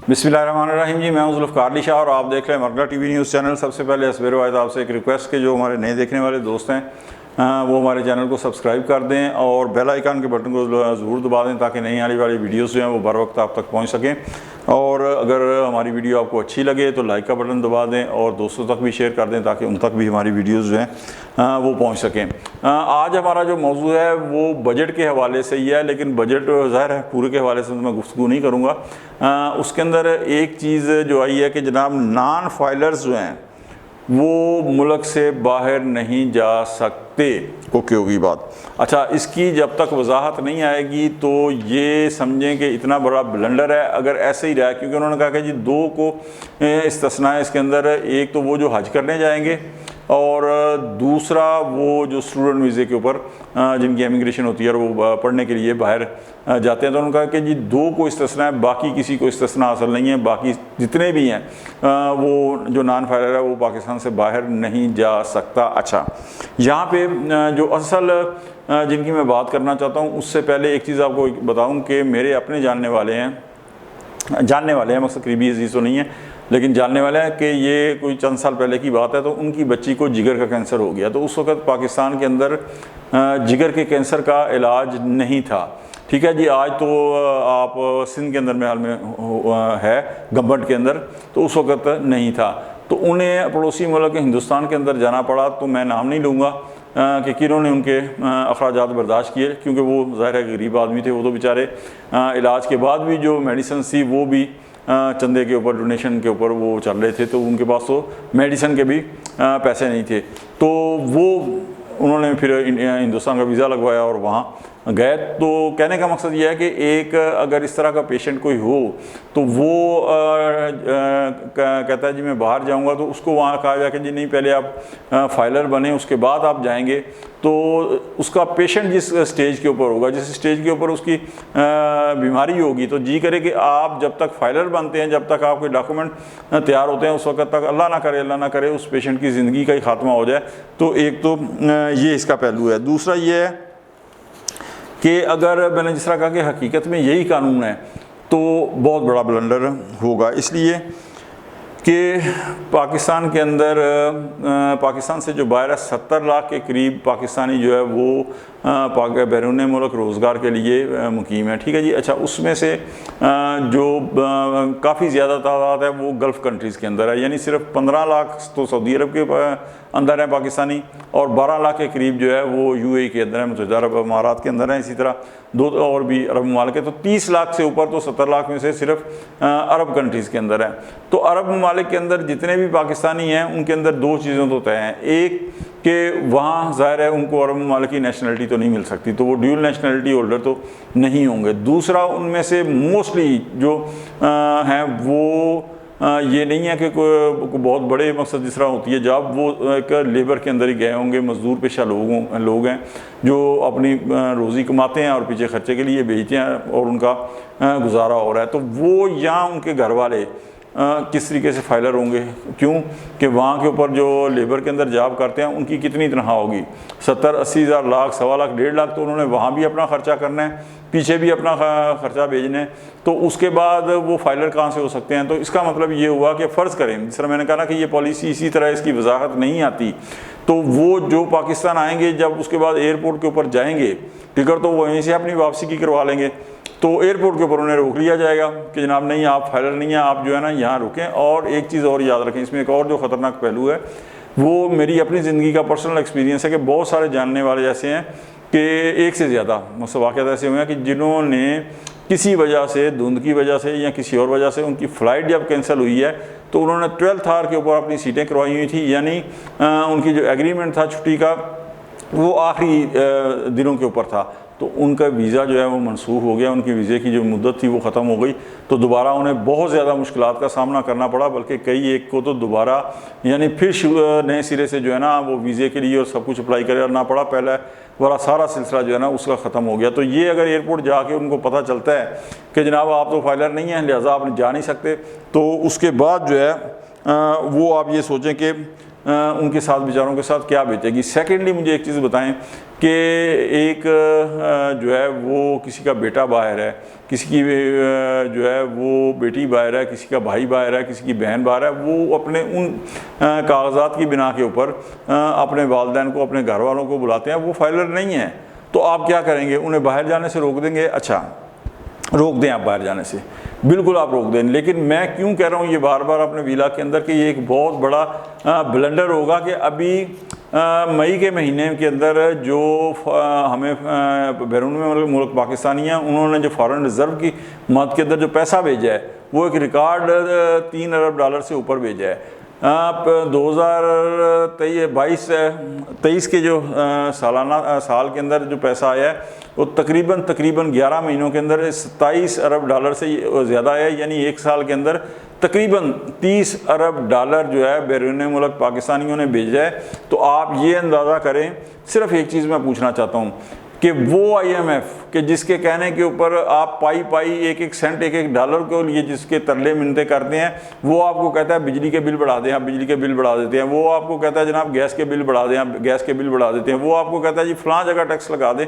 बिस्मिल्लाहिर्रहमानिर्रहीम जी, मैं हूं ज़ुल्फ़िकार अली शाह और आप देख रहे हैं मरकज़ टीवी न्यूज़ चैनल। सबसे पहले असबर वाहिद आपसे एक रिक्वेस्ट के जो हमारे नए देखने वाले दोस्त हैं वो हमारे चैनल को सब्सक्राइब कर दें और बेल आइकन के बटन को ज़रूर दबा दें ताकि नई आने वाली वीडियोस जो हैं वो बर वक्त आप तक पहुंच सकें। और अगर हमारी वीडियो आपको अच्छी लगे तो लाइक का बटन दबा दें और दोस्तों तक भी शेयर कर दें ताकि उन तक भी हमारी वीडियोस जो हैं वो पहुंच सकें। आज हमारा जो मौजू है वो बजट के हवाले से ही है, लेकिन बजट ज़ाहिर है पूरे के हवाले से तो मैं गुफ्तगू नहीं करूँगा। उसके अंदर एक चीज़ जो आई है कि जनाब नॉन फाइलर्स जो हैं वो मुल्क से बाहर नहीं जा सकते। ओके होगी बात। अच्छा, इसकी जब तक वजाहत नहीं आएगी तो ये समझें कि इतना बड़ा ब्लंडर है अगर ऐसे ही रहा, क्योंकि उन्होंने कहा कि जी दो को इस्तिस्ना है इसके अंदर। एक तो वो जो हज करने जाएंगे और दूसरा वो जो स्टूडेंट वीज़े के ऊपर जिनकी इमिग्रेशन होती है और वो पढ़ने के लिए बाहर जाते हैं। तो उन्होंने कहा कि जी दो को इस्तिस्ना है, बाकी किसी को इस्तिस्ना हासिल नहीं है। बाकी जितने भी हैं वो जो नॉन फाइलर है वो पाकिस्तान से बाहर नहीं जा सकता। अच्छा, यहाँ पे जो असल जिनकी मैं बात करना चाहता हूँ उससे पहले एक चीज़ आपको बताऊँ कि मेरे अपने जानने वाले हैं मकसद करीबी अजीज़ तो नहीं है लेकिन जानने वाले हैं कि ये कोई चंद साल पहले की बात है। तो उनकी बच्ची को जिगर का कैंसर हो गया। तो उस वक़्त पाकिस्तान के अंदर जिगर के कैंसर का इलाज नहीं था। ठीक है जी, आज तो आप सिंध के अंदर में हाल में है गवर्नमेंट के अंदर, तो उस वक़्त नहीं था। तो उन्हें पड़ोसी मुल्क हिंदुस्तान के अंदर जाना पड़ा। तो मैं नाम नहीं लूँगा कि किन्होंने उनके अखराजात बर्दाश्त किए, क्योंकि वो ज़ाहिर है गरीब आदमी थे। वो तो बेचारे इलाज के बाद भी जो मेडिसिन थी वो भी चंदे के ऊपर, डोनेशन के ऊपर वो चल रहे थे। तो उनके पास तो मेडिसिन के भी पैसे नहीं थे। तो वो उन्होंने फिर हिंदुस्तान का वीज़ा लगवाया और वहाँ गए। तो कहने का मकसद ये है कि एक अगर इस तरह का पेशेंट कोई हो तो वो कहता है जी मैं बाहर जाऊंगा, तो उसको वहाँ कहा जाए कि जी नहीं, पहले आप फाइलर बने उसके बाद आप जाएंगे। तो उसका पेशेंट जिस स्टेज के ऊपर होगा, जिस स्टेज के ऊपर उसकी बीमारी होगी, तो जी करे कि आप जब तक फाइलर बनते हैं, जब तक आपके डॉक्यूमेंट तैयार होते हैं, उस वक्त तक अल्लाह ना करे उस पेशेंट की ज़िंदगी का ही खात्मा हो जाए। तो एक तो ये इसका पहलू है। दूसरा ये है कि अगर मैंने जिस तरह कहा कि हकीकत में यही कानून है तो बहुत बड़ा ब्लंडर होगा, इसलिए कि पाकिस्तान के अंदर पाकिस्तान से जो बाहर है 70 लाख के करीब पाकिस्तानी जो है वो बैरून मुल्क रोज़गार के लिए मुकीम है। ठीक है जी। अच्छा, उसमें से जो काफ़ी ज़्यादा तादाद है वो गल्फ़ कंट्रीज़ के अंदर है, यानी सिर्फ 15 लाख तो सऊदी अरब के अंदर है पाकिस्तानी, और 12 लाख के करीब जो है वो UAE के अंदर है, मुतहदा अरब अमारात के अंदर है। इसी तरह दो और भी अरब ममालिक है। तो 30 लाख से ऊपर तो 70 लाख में से सिर्फ अरब कंट्रीज़ के अंदर है। तो अरब ममालिक के अंदर जितने भी पाकिस्तानी हैं उनके अंदर दो चीज़ें तो तय हैं। एक कि वहाँ ज़ाहिर है उनको अरब ममालिक की नेशनलिटी तो नहीं मिल सकती, तो वो ड्यूल नेशनलिटी होल्डर तो नहीं होंगे। दूसरा, उनमें से मोस्टली जो हैं वो ये नहीं है कि कोई बहुत बड़े मकसद जिस तरह होती है जब वो एक लेबर के अंदर ही गए होंगे, मजदूर पेशा लोग हैं जो अपनी रोज़ी कमाते हैं और पीछे खर्चे के लिए भेजते हैं और उनका गुजारा हो रहा है। तो वो यहाँ उनके घर वाले किस तरीके से फाइलर होंगे, क्यों कि वहाँ के ऊपर जो लेबर के अंदर जॉब करते हैं उनकी कितनी तनख्वाह होगी, 70-80 हज़ार, लाख, 1.25 लाख, 1.5 लाख। तो उन्होंने वहाँ भी अपना ख़र्चा करना है, पीछे भी अपना ख़र्चा भेजना है। तो उसके बाद वो फाइलर कहाँ से हो सकते हैं? तो इसका मतलब ये हुआ कि फ़र्ज़ करें, जिस तरह मैंने कहा ना कि ये पॉलिसी इसी तरह इसकी वजाहत नहीं आती, तो वो जो पाकिस्तान आएंगे जब उसके बाद एयरपोर्ट के ऊपर जाएंगे, टिकट तो वहीं से अपनी वापसी की करवा लेंगे, तो एयरपोर्ट के ऊपर उन्हें रोक लिया जाएगा कि जनाब नहीं, आप फाइलर नहीं हैं, आप जो है ना यहाँ रुकें। और एक चीज़ और याद रखें, इसमें एक और जो ख़तरनाक पहलू है वो मेरी अपनी ज़िंदगी का पर्सनल एक्सपीरियंस है कि बहुत सारे जानने वाले ऐसे हैं कि एक से ज़्यादा वाक़यात ऐसे हुए हैं कि जिन्होंने किसी वजह से, धुंध की वजह से या किसी और वजह से उनकी फ़्लाइट जब कैंसिल हुई है तो उन्होंने 12th आवर के ऊपर अपनी सीटें करवाई हुई थी, यानी उनकी जो एग्रीमेंट था छुट्टी का वो आखिरी दिनों के ऊपर था। तो उनका वीज़ा जो है वो मनसूख हो गया, उनकी वीज़े की जो मुद्दत थी वो ख़त्म हो गई। तो दोबारा उन्हें बहुत ज़्यादा मुश्किलात का सामना करना पड़ा, बल्कि कई एक को तो दोबारा यानी फिर नए सिरे से जो है ना वो वीज़े के लिए और सब कुछ अप्लाई करना पड़ा। पहले वाला सारा सिलसिला जो है ना उसका ख़त्म हो गया। तो ये अगर एयरपोर्ट जाके उनको पता चलता है कि जनाब आप तो फाइलर नहीं हैं, लिहाजा आप जा नहीं सकते, तो उसके बाद जो है वो आप ये सोचें कि ان کے ساتھ بیچاروں کے ساتھ کیا بیتے گی۔ سیکنڈلی مجھے ایک چیز بتائیں کہ ایک جو ہے وہ کسی کا بیٹا باہر ہے، کسی کی جو ہے وہ بیٹی باہر ہے، کسی کا بھائی باہر ہے، کسی کی بہن باہر ہے، وہ اپنے ان کاغذات کی بنا کے اوپر اپنے والدین کو، اپنے گھر والوں کو بلاتے ہیں، وہ فائلر نہیں ہیں، تو آپ کیا کریں گے؟ انہیں باہر جانے سے روک دیں گے؟ اچھا روک دیں آپ باہر جانے سے، بالکل آپ روک دیں، لیکن میں کیوں کہہ رہا ہوں یہ بار بار اپنے ویلا کے اندر کہ یہ ایک بہت بڑا بلنڈر ہوگا کہ ابھی مئی کے مہینے کے اندر جو ہمیں بیرون ملک پاکستانی ہیں انہوں نے جو فارن ریزرو کی مد کے اندر جو پیسہ بھیجا ہے وہ ایک ریکارڈ $3 ارب سے اوپر بھیجا ہے۔ 2023 کے جو سال کے اندر جو پیسہ آیا ہے وہ تقریباً 11 مہینوں کے اندر $27 ارب سے زیادہ ہے، یعنی ایک سال کے اندر تقریباً $30 ارب جو ہے بیرون ملک پاکستانیوں نے بھیجا ہے۔ تو آپ یہ اندازہ کریں، صرف ایک چیز میں پوچھنا چاہتا ہوں کہ وہ IMF کہ جس کے کہنے کے اوپر آپ پائی ایک سینٹ ایک ڈالر کو لیے جس کے ترلے منتیں کرتے ہیں، وہ آپ کو کہتا ہے بجلی کے بل بڑھا دیں، آپ بجلی کے بل بڑھا دیتے ہیں، وہ آپ کو کہتا ہے جناب گیس کے بل بڑھا دیں، آپ گیس کے بل بڑھا دیتے ہیں، وہ آپ کو کہتا ہے جی فلاں جگہ ٹیکس لگا دیں،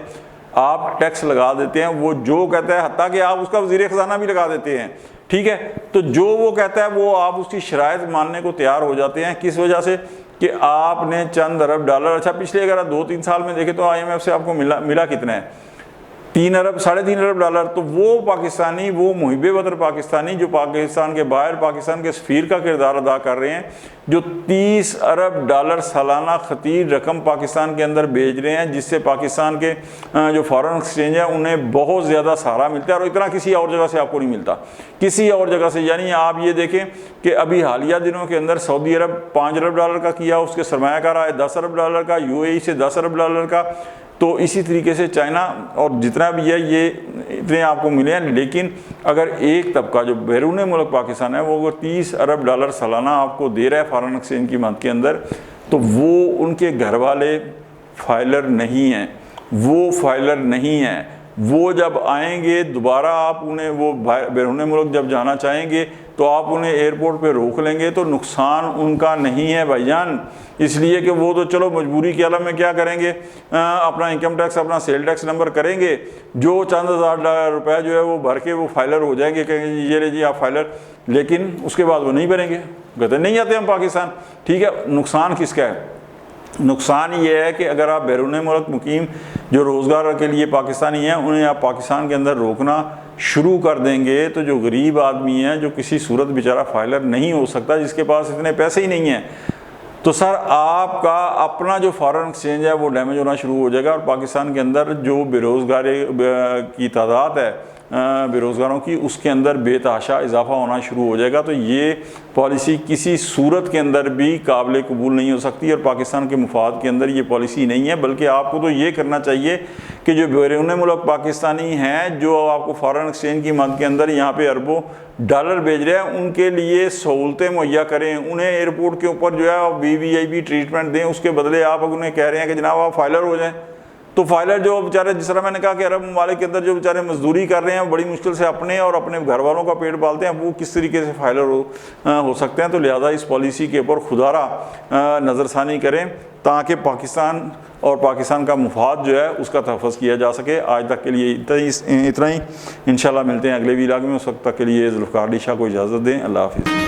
آپ ٹیکس لگا دیتے ہیں، وہ جو کہتا ہے حتیٰ کہ آپ اس کا وزیر خزانہ بھی لگا دیتے ہیں، ٹھیک ہے؟ تو جو وہ کہتا ہے وہ آپ اس کی شرائط ماننے کو تیار ہو جاتے ہیں، کس وجہ سے؟ کہ آپ نے چند ارب ڈالر، اچھا پچھلے اگر 2-3 سال میں دیکھیں تو IMF سے آپ کو ملا کتنا ہے؟ 3 ارب $3.5 ارب۔ تو وہ پاکستانی، وہ محب وطن پاکستانی جو پاکستان کے باہر پاکستان کے سفیر کا کردار ادا کر رہے ہیں، جو $30 ارب سالانہ خطیر رقم پاکستان کے اندر بھیج رہے ہیں، جس سے پاکستان کے جو فارن ایکسچینج ہے انہیں بہت زیادہ سہارا ملتا ہے، اور اتنا کسی اور جگہ سے آپ کو نہیں ملتا، کسی اور جگہ سے۔ یعنی آپ یہ دیکھیں کہ ابھی حالیہ دنوں کے اندر سعودی عرب $5 ارب کا کیا، اس کے سرمایہ کار آئے $10 ارب کا، UAE سے $10 ارب کا، تو اسی طریقے سے چائنا اور جتنا بھی ہے یہ اتنے آپ کو ملے ہیں۔ لیکن اگر ایک طبقہ جو بیرون ملک پاکستان ہے وہ اگر $30 ارب سالانہ آپ کو دے رہا ہے فارن ایکسچینج کی مد کے اندر، تو وہ ان کے گھر والے فائلر نہیں ہیں، وہ فائلر نہیں ہیں۔ وہ جب آئیں گے دوبارہ آپ انہیں وہ بیرون ملک جب جانا چاہیں گے تو آپ انہیں ایئرپورٹ پہ روک لیں گے، تو نقصان ان کا نہیں ہے بھائی جان، اس لیے کہ وہ تو چلو مجبوری کے عالم میں کیا کریں گے، اپنا انکم ٹیکس، اپنا سیل ٹیکس نمبر کریں گے، جو چند ہزار روپے جو ہے وہ بھر کے وہ فائلر ہو جائیں گے، کہیں گے یہ لے جی آپ فائلر، لیکن اس کے بعد وہ نہیں بھریں گے، کہتے نہیں آتے ہم پاکستان، ٹھیک ہے؟ نقصان کس کا ہے؟ نقصان یہ ہے کہ اگر آپ بیرون ملک مقیم جو روزگار کے لیے پاکستانی ہیں انہیں آپ پاکستان کے اندر روکنا شروع کر دیں گے، تو جو غریب آدمی ہیں، جو کسی صورت بیچارہ فائلر نہیں ہو سکتا، جس کے پاس اتنے پیسے ہی نہیں ہیں، تو سر آپ کا اپنا جو فارن ایکسچینج ہے وہ ڈیمیج ہونا شروع ہو جائے گا، اور پاکستان کے اندر جو بے روزگاری کی تعداد ہے بے روزگاروں کی، اس کے اندر بے تحاشا اضافہ ہونا شروع ہو جائے گا۔ تو یہ پالیسی کسی صورت کے اندر بھی قابل قبول نہیں ہو سکتی، اور پاکستان کے مفاد کے اندر یہ پالیسی نہیں ہے، بلکہ آپ کو تو یہ کرنا چاہیے کہ جو بیرون ملک پاکستانی ہیں، جو آپ کو فارن ایکسچینج کی مد کے اندر یہاں پہ اربوں ڈالر بھیج رہے ہیں، ان کے لیے سہولتیں مہیا کریں، انہیں ایئرپورٹ کے اوپر جو ہے VIP ٹریٹمنٹ دیں، اس کے بدلے آپ انہیں کہہ رہے ہیں کہ جناب آپ فائلر ہو جائیں، تو فائلر جو بیچارے، جس طرح میں نے کہا کہ عرب ممالک کے اندر جو بیچارے مزدوری کر رہے ہیں، بڑی مشکل سے اپنے اور اپنے گھر والوں کا پیٹ پالتے ہیں، وہ کس طریقے سے فائلر ہو سکتے ہیں؟ تو لہٰذا اس پالیسی کے اوپر خدارہ نظر ثانی کریں تاکہ پاکستان اور پاکستان کا مفاد جو ہے اس کا تحفظ کیا جا سکے۔ آج تک کے لیے اتنا ہی، انشاءاللہ ملتے ہیں اگلے ویلاگ میں، اس وقت تک کے لیے ذوالفقار علی شاہ کو اجازت دیں، اللہ حافظ۔